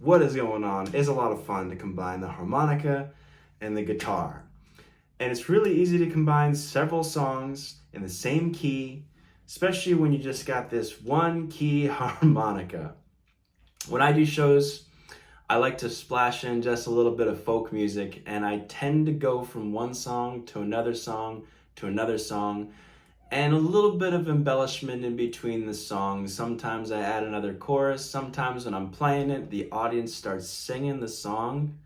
what is going on? It's a lot of fun to combine the harmonica and the guitar. And it's really easy to combine several songs in the same key, especially when you just got this one key harmonica. When I do shows, I like to splash in just a little bit of folk music, and I tend to go from one song to another song to another song, and a little bit of embellishment in between the songs. Sometimes I add another chorus. Sometimes when I'm playing it, the audience starts singing the song.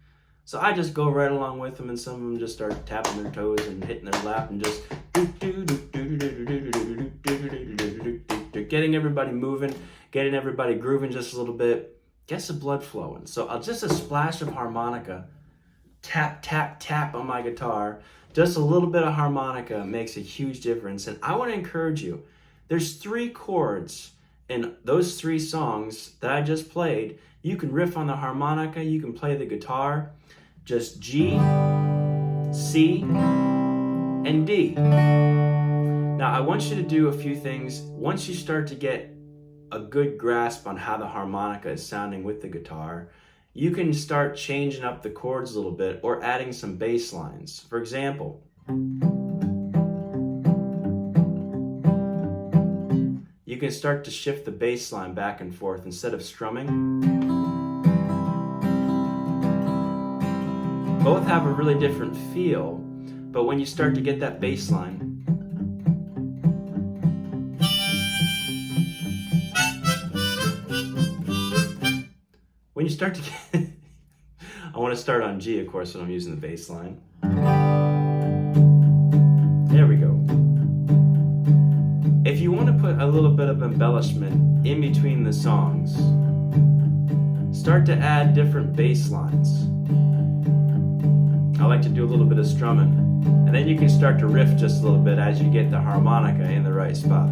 So I just go right along with them, and some of them just start tapping their toes and hitting their lap and just getting everybody moving, getting everybody grooving just a little bit. Gets the blood flowing. So just a splash of harmonica, tap, tap, tap on my guitar. Just a little bit of harmonica makes a huge difference. And I want to encourage you. There's 3 chords in those 3 songs that I just played. You can riff on the harmonica, you can play the guitar. Just G, C, and D. Now I want you to do a few things. Once you start to get a good grasp on how the harmonica is sounding with the guitar, you can start changing up the chords a little bit or adding some bass lines. For example, you can start to shift the bass line back and forth instead of strumming. Both have a really different feel, but when you start to get that bass line, when you start to get, I want to start on G, of course, when I'm using the bass line. There we go. If you want to put a little bit of embellishment in between the songs, start to add different bass lines. I like to do a little bit of strumming, and then you can start to riff just a little bit as you get the harmonica in the right spot.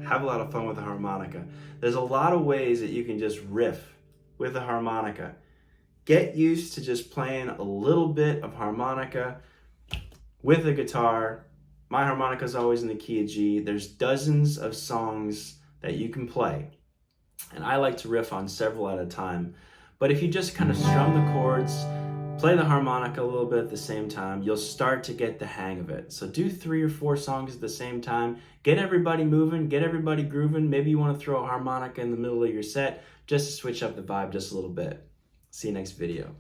Have a lot of fun with the harmonica. There's a lot of ways that you can just riff with the harmonica. Get used to just playing a little bit of harmonica with the guitar. My harmonica is always in the key of G. There's dozens of songs that you can play, and I like to riff on several at a time. But if you just kind of strum the chords, play the harmonica a little bit at the same time, you'll start to get the hang of it. So do 3 or 4 songs at the same time. Get everybody moving, get everybody grooving. Maybe you want to throw a harmonica in the middle of your set just to switch up the vibe just a little bit. See you next video.